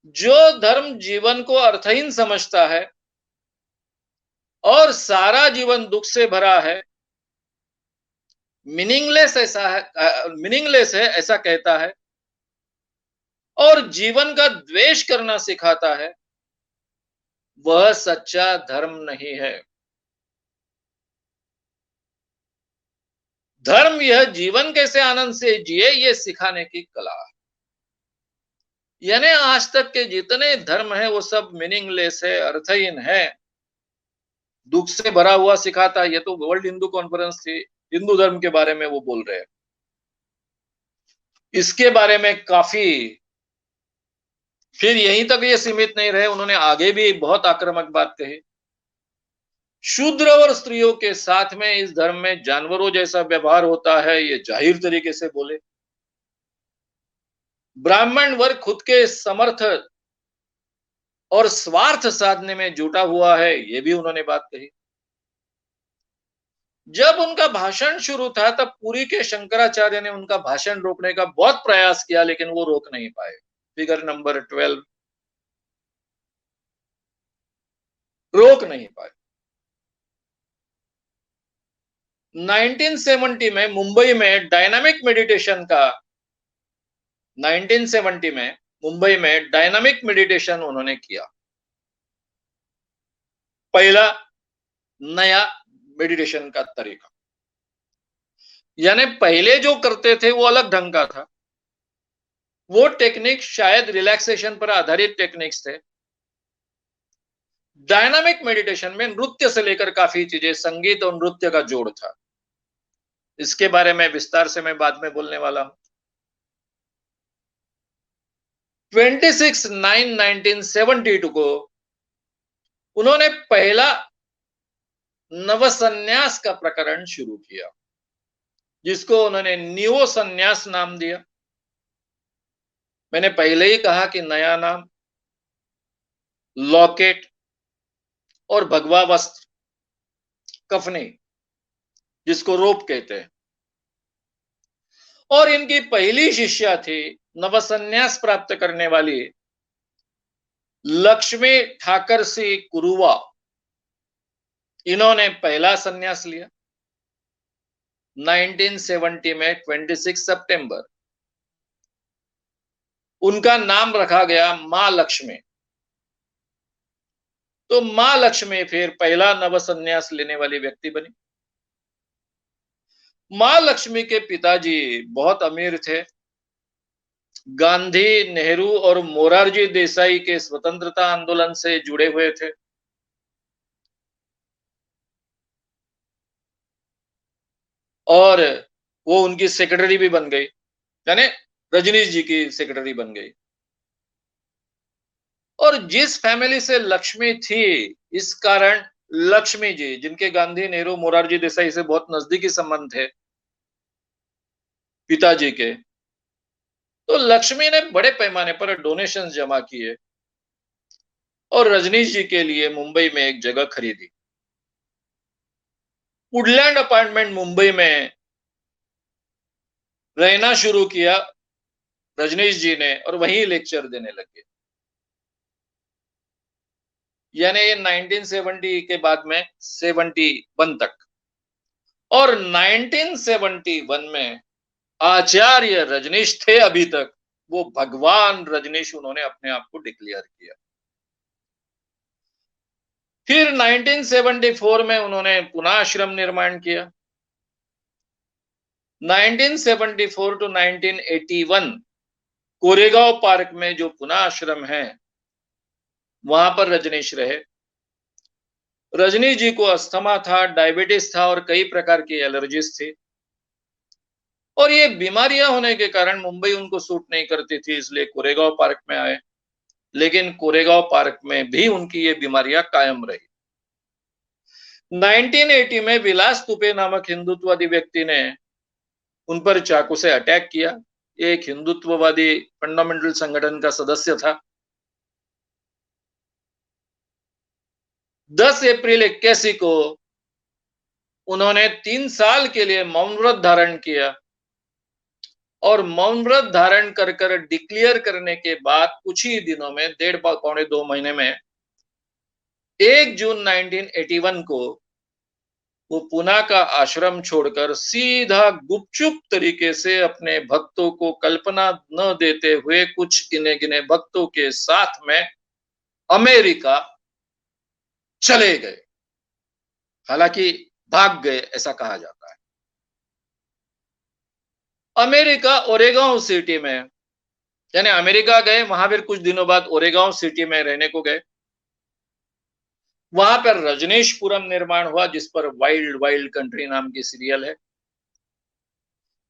जो धर्म जीवन को अर्थहीन समझता है और सारा जीवन दुख से भरा है, मीनिंगलेस है ऐसा कहता है और जीवन का द्वेष करना सिखाता है, वह सच्चा धर्म नहीं है। धर्म यह जीवन कैसे आनंद से जिए ये सिखाने की कला है। यानी आज तक के जितने धर्म है वो सब मीनिंगलेस है, अर्थहीन है, दुख से भरा हुआ सिखाता है। ये तो वर्ल्ड हिंदू कॉन्फ्रेंस थी, हिंदू धर्म के बारे में वो बोल रहे हैं। इसके बारे में काफी, फिर यहीं तक ये सीमित नहीं रहे, उन्होंने आगे भी बहुत आक्रामक बात कही। शूद्र और स्त्रियों के साथ में इस धर्म में जानवरों जैसा व्यवहार होता है, ये जाहिर तरीके से बोले। ब्राह्मण वर्ग खुद के समर्थ और स्वार्थ साधने में जुटा हुआ है, ये भी उन्होंने बात कही। जब उनका भाषण शुरू था तब पुरी के शंकराचार्य ने उनका भाषण रोकने का बहुत प्रयास किया, लेकिन वो रोक नहीं पाए। फिगर नंबर 12, रोक नहीं पाए। 1970 में मुंबई में डायनामिक मेडिटेशन का 1970 में मुंबई में डायनामिक मेडिटेशन उन्होंने किया। पहला नया मेडिटेशन का तरीका, यानी पहले जो करते थे वो अलग ढंग का था। वो टेक्निक शायद रिलैक्सेशन पर आधारित टेक्निक्स थे। डायनामिक मेडिटेशन में नृत्य से लेकर काफी चीजें, संगीत और नृत्य का जोड़ था। इसके बारे में विस्तार से मैं बाद में बोलने वाला हूं। 26/9/1972 को उन्होंने पहला नवसन्यास का प्रकरण शुरू किया, जिसको उन्होंने नियो सन्यास नाम दिया। मैंने पहले ही कहा कि नया नाम, लॉकेट और भगवा वस्त्र, कफनी, जिसको रोप कहते हैं, और इनकी पहली शिष्या थी नवसन्यास प्राप्त करने वाली लक्ष्मी ठाकरसी कुरुवा। इन्होंने पहला सन्यास लिया 1970 में 26 सितंबर। उनका नाम रखा गया मां लक्ष्मी। तो मां लक्ष्मी फिर पहला नवसन्यास लेने वाली व्यक्ति बनी। मां लक्ष्मी के पिताजी बहुत अमीर थे। गांधी, नेहरू और मोरारजी देसाई के स्वतंत्रता आंदोलन से जुड़े हुए थे। और वो उनकी सेक्रेटरी भी बन गई, यानी रजनीश जी की सेक्रेटरी बन गई। और जिस फैमिली से लक्ष्मी थी, इस कारण लक्ष्मी जी, जिनके गांधी, नेहरू, मोरारजी देसाई से बहुत नजदीकी संबंध थे पिताजी के, तो लक्ष्मी ने बड़े पैमाने पर डोनेशन जमा किए और रजनीश जी के लिए मुंबई में एक जगह खरीदी। वुडलैंड अपार्टमेंट मुंबई में रहना शुरू किया रजनीश जी ने और वहीं लेक्चर देने लगे। यानी ये 1970 के बाद में 71 तक। और 1971 में आचार्य रजनीश थे अभी तक, वो भगवान रजनीश उन्होंने अपने आप को डिक्लेयर किया। फिर 1974 में उन्होंने पुनः आश्रम निर्माण किया। 1974 टू 1981 कोरेगांव पार्क में जो पुनः आश्रम है, वहां पर रजनीश रहे। रजनीश जी को अस्थमा था, डायबिटीज था और कई प्रकार की एलर्जीज थी। और ये बीमारियां होने के कारण मुंबई उनको सूट नहीं करती थी, इसलिए कोरेगांव पार्क में आए। लेकिन कोरेगांव पार्क में भी उनकी ये बीमारियां कायम रही। 1980 में विलास दुबे नामक हिंदुत्ववादी व्यक्ति ने उन पर चाकू से अटैक किया। ये एक हिंदुत्ववादी फंडामेंटल संगठन का सदस्य था। 10 अप्रैल 81 को उन्होंने 3 साल के लिए मौन व्रत धारण किया और मौन व्रत धारण कर कर डिक्लेयर करने के बाद कुछ ही दिनों में, 1.5 पौने 2 महीने में, 1 जून 1981 को वो पुना का आश्रम छोड़कर सीधा गुपचुप तरीके से अपने भक्तों को कल्पना न देते हुए कुछ गिने गिने भक्तों के साथ में अमेरिका चले गए। हालांकि भाग गए ऐसा कहा जाता है। अमेरिका ओरेगांव सिटी में, यानी अमेरिका गए, वहां फिर कुछ दिनों बाद ओरेगांव सिटी में रहने को गए। वहां पर रजनीशपुरम निर्माण हुआ, जिस पर वाइल्ड वाइल्ड कंट्री नाम की सीरियल है।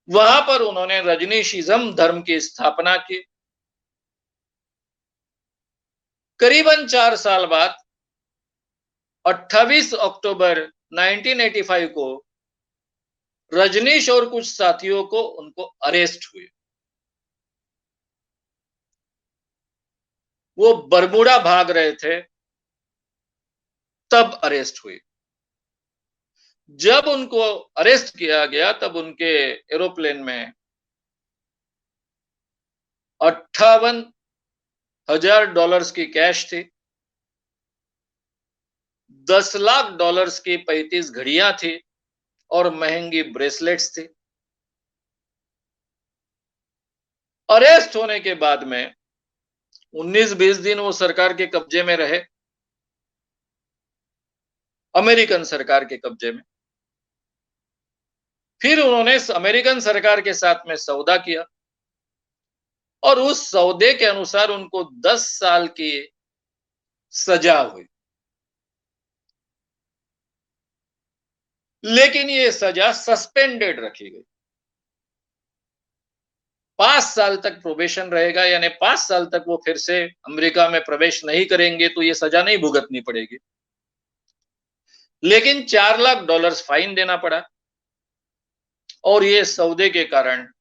वहां पर उन्होंने रजनीशिज्म धर्म की स्थापना की। करीबन 4 साल बाद 28 अक्टूबर 1985 को रजनीश और कुछ साथियों को उनको अरेस्ट हुए। वो बरमूडा भाग रहे थे, तब अरेस्ट हुई। जब उनको अरेस्ट किया गया तब उनके एरोप्लेन में $58,000 की कैश थी, $10 लाख की 35 घड़ियां थी और महंगी ब्रेसलेट्स थी। अरेस्ट होने के बाद में 19-20 दिन वो सरकार के कब्जे में रहे, अमेरिकन सरकार के कब्जे में। फिर उन्होंने अमेरिकन सरकार के साथ में सौदा किया और उस सौदे के अनुसार उनको 10 साल की सजा हुई। लेकिन ये सजा सस्पेंडेड रखी गई। 5 साल तक प्रोबेशन रहेगा, यानी 5 साल तक वो फिर से अमेरिका में प्रवेश नहीं करेंगे तो ये सजा नहीं भुगतनी पड़ेगी। लेकिन $4 लाख फाइन देना पड़ा और ये सौदे के कारण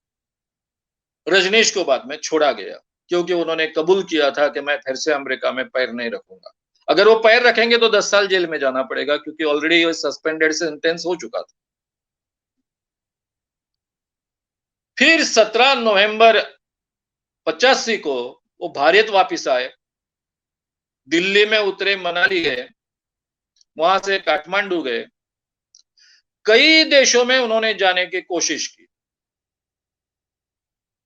रजनीश को बाद में छोड़ा गया, क्योंकि उन्होंने कबूल किया था कि मैं फिर से अमेरिका में पैर नहीं रखूंगा। अगर वो पैर रखेंगे तो 10 साल जेल में जाना पड़ेगा, क्योंकि ऑलरेडी ये सस्पेंडेड सेंटेंस हो चुका था। फिर 17 नवंबर 85 को वो भारत वापिस आए, दिल्ली में उतरे, मनाली गए, वहां से काठमांडू गए। कई देशों में उन्होंने जाने की कोशिश की,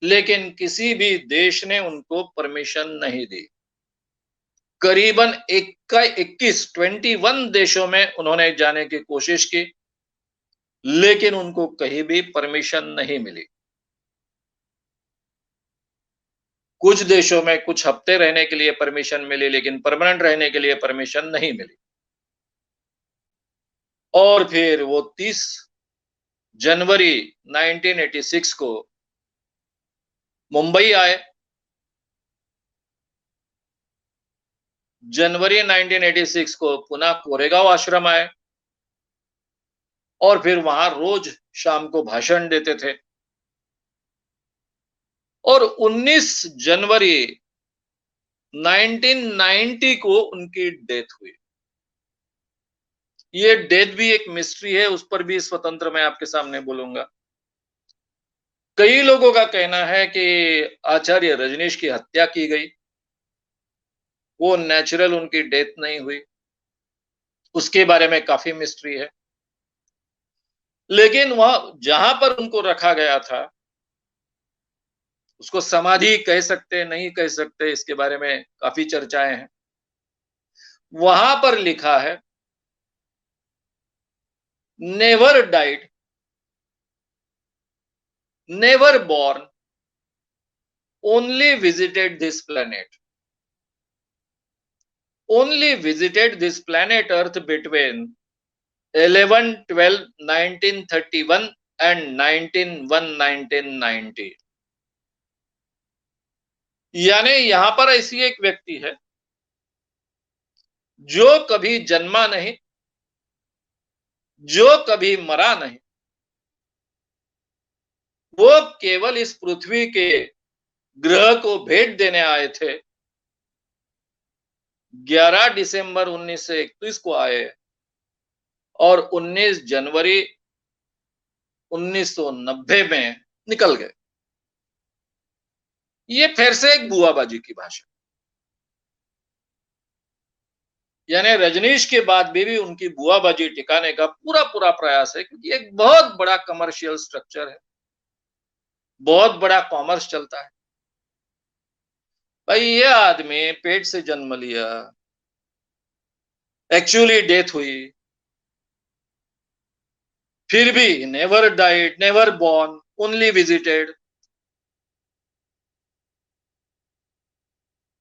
लेकिन किसी भी देश ने उनको परमिशन नहीं दी। करीबन 21 देशों में उन्होंने जाने की कोशिश की, लेकिन उनको कहीं भी परमिशन नहीं मिली। कुछ देशों में कुछ हफ्ते रहने के लिए परमिशन मिली, लेकिन परमानेंट रहने के लिए परमिशन नहीं मिली। और फिर वो 30 जनवरी 1986 को मुंबई आए। जनवरी 1986 को पुनः कोरेगांव आश्रम आए और फिर वहां रोज शाम को भाषण देते थे। और 19 जनवरी 1990 को उनकी डेथ हुई। ये डेथ भी एक मिस्ट्री है, उस पर भी स्वतंत्र मैं आपके सामने बोलूंगा। कई लोगों का कहना है कि आचार्य रजनीश की हत्या की गई, वो नेचुरल उनकी डेथ नहीं हुई, उसके बारे में काफी मिस्ट्री है। लेकिन वहां जहां पर उनको रखा गया था, उसको समाधि कह सकते नहीं कह सकते, इसके बारे में काफी चर्चाएं हैं। वहां पर लिखा है, never died, never born, only visited this planet, only visited this planet Earth between 11/12/1931 and 19/1/1990। यानी यहां पर ऐसी एक व्यक्ति है जो कभी जन्मा नहीं, जो कभी मरा नहीं, वो केवल इस पृथ्वी के ग्रह को भेंट देने आए थे। 11 दिसंबर 1931 को आए और 19 जनवरी 1990 में निकल गए। ये फिर से एक बुआबाजी की भाषा, यानी रजनीश के बाद भी उनकी बुआबाजी टिकाने का पूरा पूरा प्रयास है, क्योंकि एक बहुत बड़ा कमर्शियल स्ट्रक्चर है, बहुत बड़ा कॉमर्स चलता है। भाई ये आदमी पेट से जन्म लिया, एक्चुअली डेथ हुई, फिर भी never died, never born, only visited,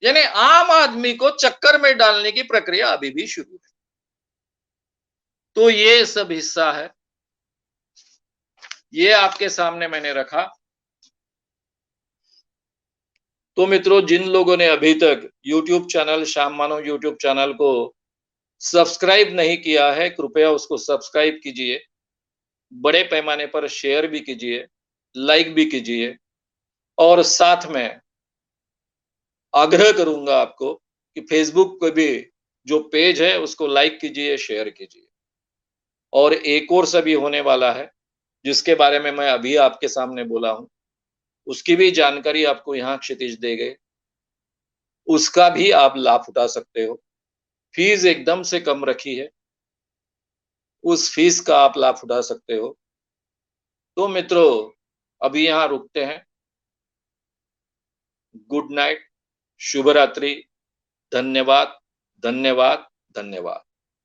यानी आम आदमी को चक्कर में डालने की प्रक्रिया अभी भी शुरू है। तो ये सब हिस्सा है, ये आपके सामने मैंने रखा। तो मित्रों, जिन लोगों ने अभी तक YouTube चैनल, श्याम मानव YouTube चैनल को सब्सक्राइब नहीं किया है, कृपया उसको सब्सक्राइब कीजिए, बड़े पैमाने पर शेयर भी कीजिए, लाइक भी कीजिए, और साथ में आग्रह करूंगा आपको कि फेसबुक पे भी जो पेज है उसको लाइक कीजिए, शेयर कीजिए। और एक और सभी होने वाला है, जिसके बारे में मैं अभी आपके सामने बोला हूं, उसकी भी जानकारी आपको यहाँ क्षितिज दे गए, उसका भी आप लाभ उठा सकते हो। फीस एकदम से कम रखी है, उस फीस का आप लाभ उठा सकते हो। तो मित्रों, अभी यहाँ रुकते हैं। गुड नाइट, शुभ रात्रि, धन्यवाद, धन्यवाद, धन्यवाद।